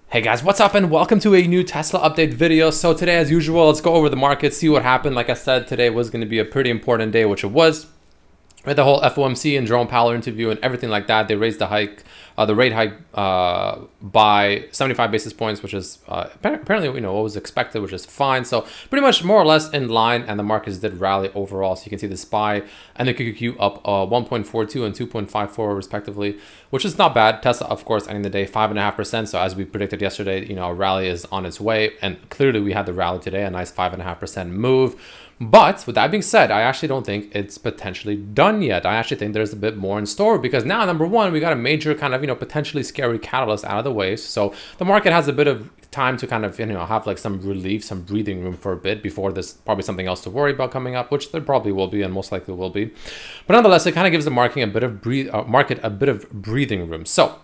Hey guys, what's up and welcome to a new Tesla update video. So today, as usual, let's go over the market, see what happened. Like I said, today was going to be a pretty important day, which it was. With the whole FOMC and Jerome Powell interview and everything like that, they raised the rate hike by 75 basis points, which is apparently what was expected, which is fine. So pretty much more or less in line, and the markets did rally overall. So you can see the SPY and the QQQ up 1.42 and 2.54 respectively, which is not bad. Tesla, of course, ending the day 5.5%. So as we predicted yesterday, a rally is on its way, and clearly we had the rally today, a nice 5.5% move. But with that being said, I actually don't think it's potentially done yet. I actually think there's a bit more in store, because now, number one, we got a major kind of, potentially scary catalyst out of the way. So the market has a bit of time to kind of, have like some relief, some breathing room for a bit before there's probably something else to worry about coming up, which there probably will be and most likely will be. But nonetheless, it kind of gives the market a bit of breathing room. So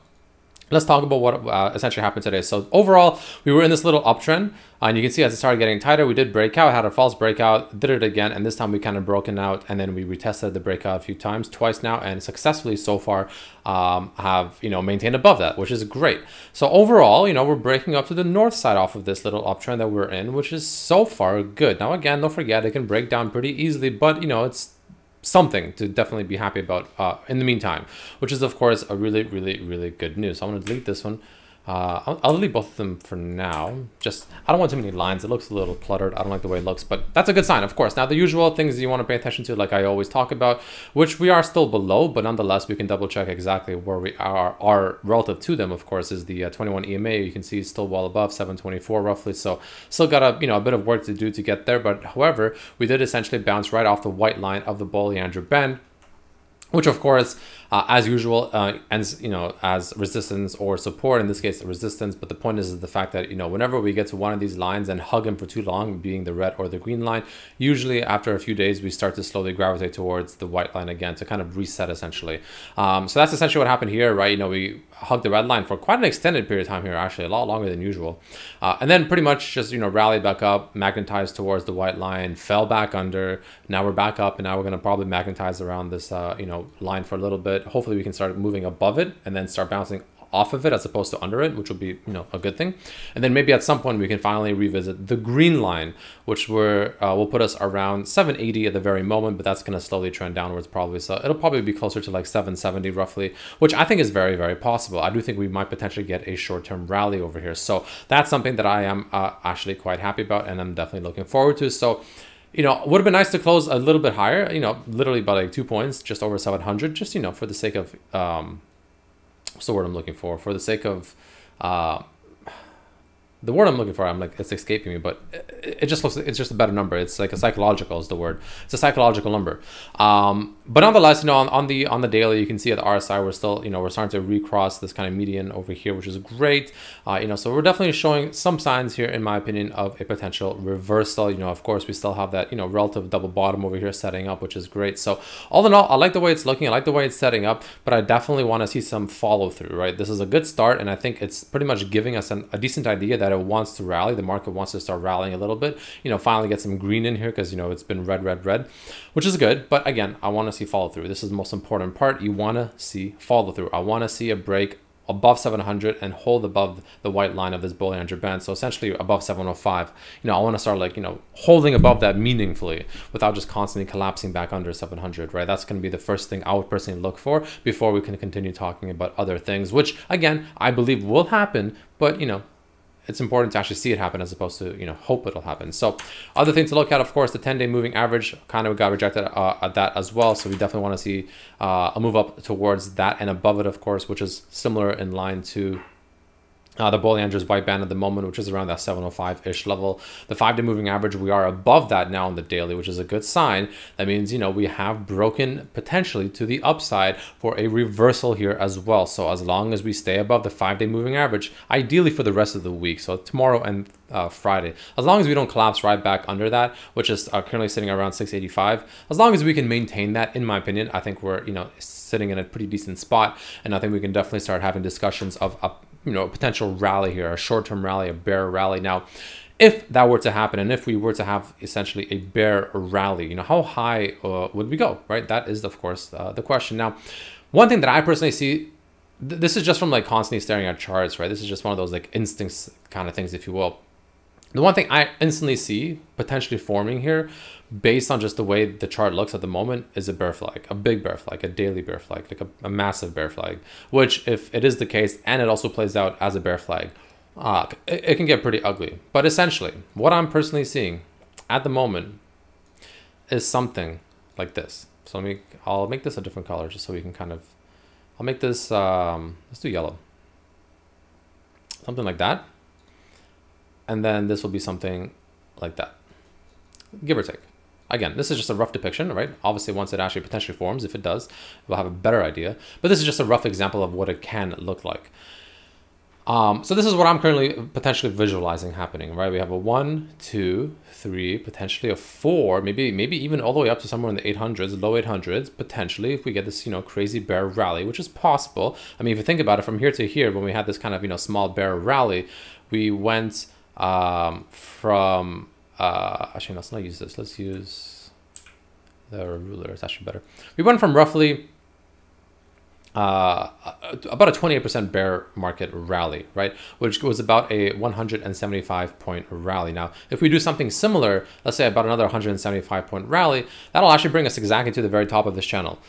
let's talk about what essentially happened today. So overall, we were in this little uptrend, and you can see as it started getting tighter, we did break out, had a false breakout, did it again, and this time we kind of broken out, and then we retested the breakout a few times, twice now, and successfully so far have maintained above that, which is great. So overall, we're breaking up to the north side off of this little uptrend that we're in, which is so far good. Now again, don't forget, it can break down pretty easily, but it's something to definitely be happy about in the meantime, which is of course a really good news. So I'm going to delete this one. I'll delete both of them for now. Just, I don't want too many lines. It looks a little cluttered. I don't like the way it looks, but that's a good sign, of course. Now, the usual things you want to pay attention to, like I always talk about, which we are still below, but nonetheless, we can double check exactly where we are relative to them, of course, is the 21 EMA. You can see it's still well above 724 roughly. So still got a bit of work to do to get there. But however, we did essentially bounce right off the white line of the Bollinger Band, which of course, as usual, ends, as resistance or support, in this case, resistance. But the point is the fact that, whenever we get to one of these lines and hug them for too long, being the red or the green line, usually after a few days, we start to slowly gravitate towards the white line again to kind of reset essentially. So that's essentially what happened here, right? We hugged the red line for quite an extended period of time here, actually a lot longer than usual. And then pretty much just, rallied back up, magnetized towards the white line, fell back under. Now we're back up, and now we're going to probably magnetize around this, line for a little bit. Hopefully we can start moving above it and then start bouncing off of it as opposed to under it, which will be, a good thing. And then maybe at some point we can finally revisit the green line, which will put us around 780 at the very moment, but that's going to slowly trend downwards probably. So it'll probably be closer to like 770 roughly, which I think is very possible. I do think we might potentially get a short-term rally over here. So that's something that I am actually quite happy about, and I'm definitely looking forward to. So would have been nice to close a little bit higher, literally by like 2 points, just over 700, just, for the sake of, what's the word I'm looking for? For the sake of, the word I'm looking for, I'm like, it's escaping me, but it just looks, it's just a better number. It's like a psychological is the word. It's a psychological number. But nonetheless, on the daily, you can see at the RSI, we're still, we're starting to recross this kind of median over here, which is great. So we're definitely showing some signs here, in my opinion, of a potential reversal. Of course, we still have that, relative double bottom over here setting up, which is great. So all in all, I like the way it's looking. I like the way it's setting up, but I definitely want to see some follow through, right? This is a good start, and I think it's pretty much giving us a decent idea that it wants to rally. The market wants to start rallying a little bit, finally get some green in here, because it's been red, which is good. But again, I want to see follow through. This is the most important part. You want to see follow through. I want to see a break above 700 and hold above the white line of this Bollinger Band. So essentially above 705. I want to start like, holding above that meaningfully without just constantly collapsing back under 700, right? That's going to be the first thing I would personally look for before we can continue talking about other things, which again, I believe will happen, but it's important to actually see it happen as opposed to, hope it'll happen. So other things to look at, of course, the 10-day moving average kind of got rejected at that as well. So we definitely want to see a move up towards that and above it, of course, which is similar in line to the Bollinger's white band at the moment, which is around that 705-ish level. The 5-day moving average, we are above that now on the daily, which is a good sign. That means, we have broken potentially to the upside for a reversal here as well. So as long as we stay above the 5-day moving average, ideally for the rest of the week, so tomorrow and Friday, as long as we don't collapse right back under that, which is currently sitting around 685, as long as we can maintain that, in my opinion, I think we're, sitting in a pretty decent spot. And I think we can definitely start having discussions of a potential rally here, a short-term rally, a bear rally. Now, if that were to happen, and if we were to have essentially a bear rally, how high would we go, right? That is, of course, the question. Now, one thing that I personally see this is just from like constantly staring at charts, right? This is just one of those like instincts kind of things, if you will. The one thing I instantly see potentially forming here, based on just the way the chart looks at the moment, is a bear flag, a big bear flag, a daily bear flag, like a massive bear flag, which if it is the case and it also plays out as a bear flag, it can get pretty ugly. But essentially, what I'm personally seeing at the moment is something like this. So I'll make this a different color just so we can kind of, I'll make this, let's do yellow. Something like that. And then this will be something like that, give or take. Again, this is just a rough depiction, right? Obviously, once it actually potentially forms, if it does, we'll have a better idea. But this is just a rough example of what it can look like. So this is what I'm currently potentially visualizing happening, right? We have a 1, 2, 3, potentially a 4, maybe even all the way up to somewhere in the 800s, low 800s, potentially, if we get this, crazy bear rally, which is possible. I mean, if you think about it, from here to here, when we had this kind of, small bear rally, we went from, actually, let's not use this. Let's use the ruler. It's actually better. We went from roughly about a 28% bear market rally, right? Which was about a 175 point rally. Now, if we do something similar, let's say about another 175 point rally, that'll actually bring us exactly to the very top of this channel.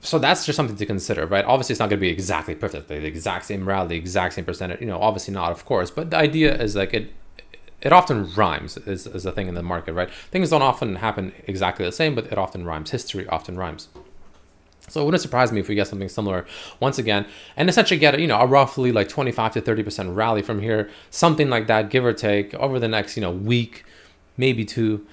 So that's just something to consider, right? Obviously, it's not going to be exactly perfect, like the exact same rally, the exact same percentage, obviously not, of course. But the idea is like it often rhymes is a thing in the market, right? Things don't often happen exactly the same, but it often rhymes. History often rhymes. So it wouldn't surprise me if we get something similar once again, and essentially get a roughly like 25 to 30% rally from here, something like that, give or take, over the next week, maybe 2.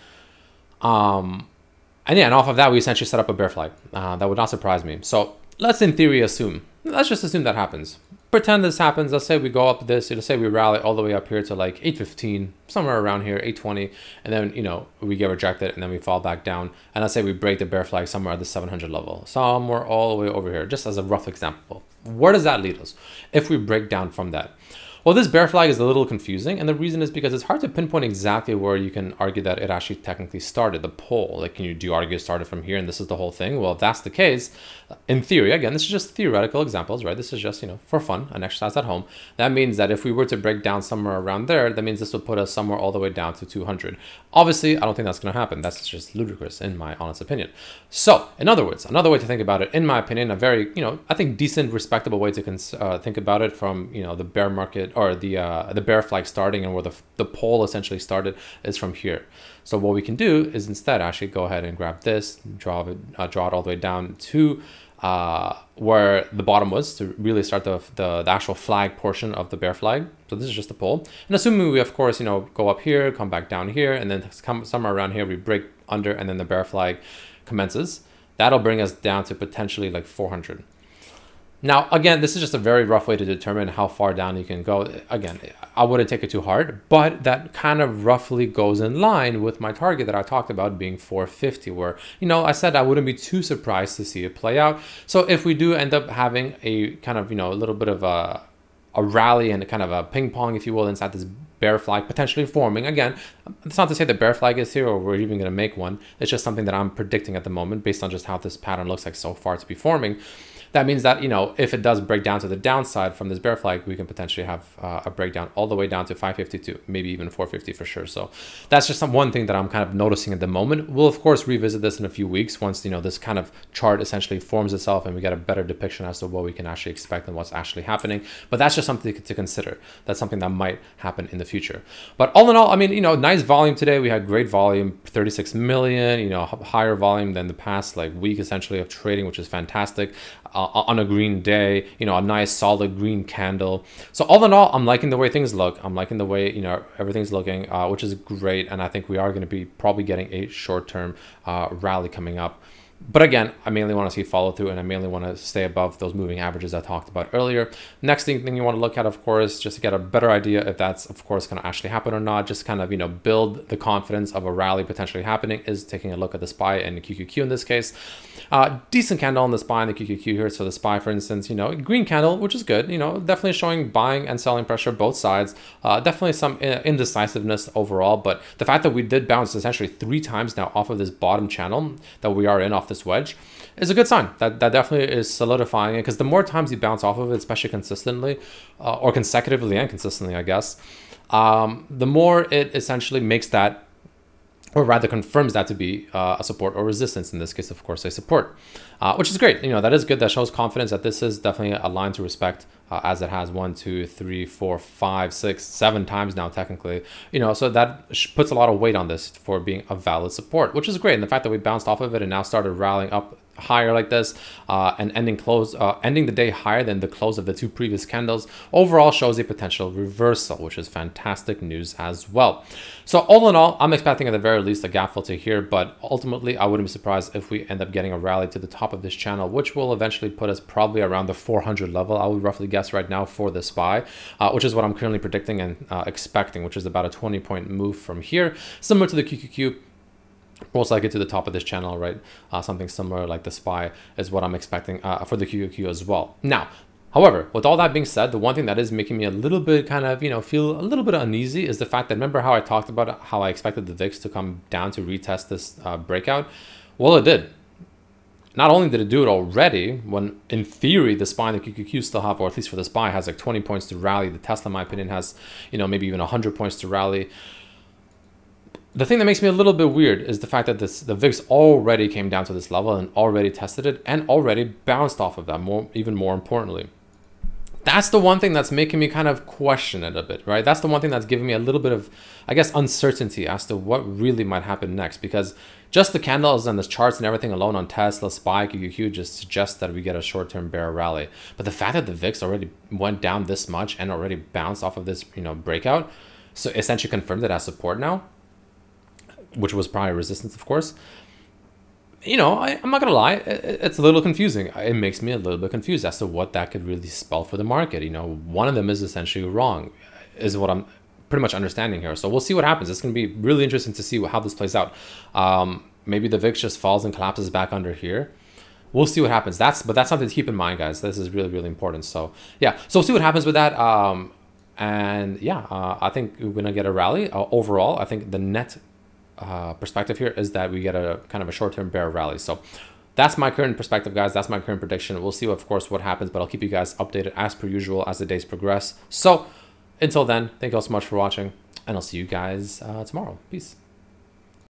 And yeah, and off of that, we essentially set up a bear flag. That would not surprise me. So let's in theory assume, let's just assume that happens. Pretend this happens. Let's say we go up this, let's say we rally all the way up here to like 815, somewhere around here, 820, and then, we get rejected and then we fall back down. And let's say we break the bear flag somewhere at the 700 level, somewhere all the way over here, just as a rough example. Where does that lead us if we break down from that? Well, this bear flag is a little confusing, and the reason is because it's hard to pinpoint exactly where you can argue that it actually technically started, the pole. Like, do you argue it started from here and this is the whole thing? Well, if that's the case, in theory, again, this is just theoretical examples, right? This is just, for fun, an exercise at home. That means that if we were to break down somewhere around there, that means this would put us somewhere all the way down to 200. Obviously, I don't think that's going to happen. That's just ludicrous, in my honest opinion. So, in other words, another way to think about it, in my opinion, a very, I think decent, respectable way to think about it from, the bear market or the bear flag starting and where the pole essentially started is from here. So what we can do is instead actually go ahead and grab this, draw it all the way down to where the bottom was to really start the actual flag portion of the bear flag. So this is just the pole. And assuming we, of course, go up here, come back down here, and then come somewhere around here, we break under, and then the bear flag commences. That'll bring us down to potentially like 400. Now, again, this is just a very rough way to determine how far down you can go. Again, I wouldn't take it too hard, but that kind of roughly goes in line with my target that I talked about being 450, where, I said I wouldn't be too surprised to see it play out. So if we do end up having a kind of, a little bit of a rally and a kind of a ping pong, if you will, inside this bear flag potentially forming, again, it's not to say the bear flag is here or we're even going to make one. It's just something that I'm predicting at the moment based on just how this pattern looks like so far to be forming. That means that, if it does break down to the downside from this bear flag, we can potentially have a breakdown all the way down to 552, maybe even 450 for sure. So that's just one thing that I'm kind of noticing at the moment. We'll, of course, revisit this in a few weeks once, this kind of chart essentially forms itself and we get a better depiction as to what we can actually expect and what's actually happening. But that's just something to consider. That's something that might happen in the future. But all in all, I mean, nice volume today. We had great volume, 36 million, higher volume than the past week essentially of trading, which is fantastic. On a green day, a nice solid green candle. So all in all, I'm liking the way things look. I'm liking the way, everything's looking, which is great. And I think we are going to be probably getting a short-term rally coming up. But again, I mainly want to see follow through, and I mainly want to stay above those moving averages I talked about earlier. Next thing you want to look at, of course, just to get a better idea if that's, of course, going to actually happen or not, just kind of, build the confidence of a rally potentially happening, is taking a look at the SPY and the QQQ in this case. Decent candle on the SPY and the QQQ here. So the SPY, for instance, green candle, which is good, definitely showing buying and selling pressure both sides. Definitely some indecisiveness overall, but the fact that we did bounce essentially 3 times now off of this bottom channel that we are in, off this wedge, is a good sign. That definitely is solidifying it, because the more times you bounce off of it, especially consistently or consecutively and consistently, I guess, the more it essentially makes that, or rather confirms that to be a support or resistance. In this case, of course, a support, which is great. You know, that is good. That shows confidence that this is definitely a line to respect, as it has 1, 2, 3, 4, 5, 6, 7 times now, technically. You know, so that puts a lot of weight on this for being a valid support, which is great. And the fact that we bounced off of it and now started rallying up higher like this, and ending the day higher than the close of the 2 previous candles, overall shows a potential reversal, which is fantastic news as well. So all in all, I'm expecting at the very least a gap fill to here, but ultimately I wouldn't be surprised if we end up getting a rally to the top of this channel, which will eventually put us probably around the 400 level. I would roughly guess right now for the SPY, which is what I'm currently predicting and expecting, which is about a 20-point move from here, similar to the QQQ. Most likely to the top of this channel, right? Something similar like the SPY is what I'm expecting for the QQQ as well. Now, however, with all that being said, the one thing that is making me a little bit kind of, you know, feel a little bit uneasy is the fact that, remember how I talked about how I expected the VIX to come down to retest this breakout? Well, it did. Not only did it do it already, when in theory the SPY and the QQQ still have, or at least for the SPY, has like 20 points to rally. The Tesla, in my opinion, has, you know, maybe even 100 points to rally. The thing that makes me a little bit weird is the fact that the VIX already came down to this level and already tested it and already bounced off of that, even more importantly. That's the one thing that's making me kind of question it a bit, right? That's the one thing that's giving me a little bit of, I guess, uncertainty as to what really might happen next, because just the candles and the charts and everything alone on Tesla, SPY, QQQ just suggests that we get a short-term bear rally. But the fact that the VIX already went down this much and already bounced off of this, you know, breakout, so essentially confirmed it as support now, which was prior resistance, of course. You know, I'm not gonna lie, it's a little confusing. It makes me a little bit confused as to what that could really spell for the market. You know, one of them is essentially wrong, is what I'm pretty much understanding here. So we'll see what happens. It's gonna be really interesting to see how this plays out. Maybe the VIX just falls and collapses back under here. We'll see what happens. But that's something to keep in mind, guys. This is really, really important. So yeah, so we'll see what happens with that. And yeah, I think we're gonna get a rally overall. I think the net perspective here is that we get a kind of a short-term bear rally. So that's my current perspective, guys. That's my current prediction. We'll see, of course, what happens, but I'll keep you guys updated as per usual as the days progress. So until then, thank you all so much for watching, and I'll see you guys tomorrow. Peace.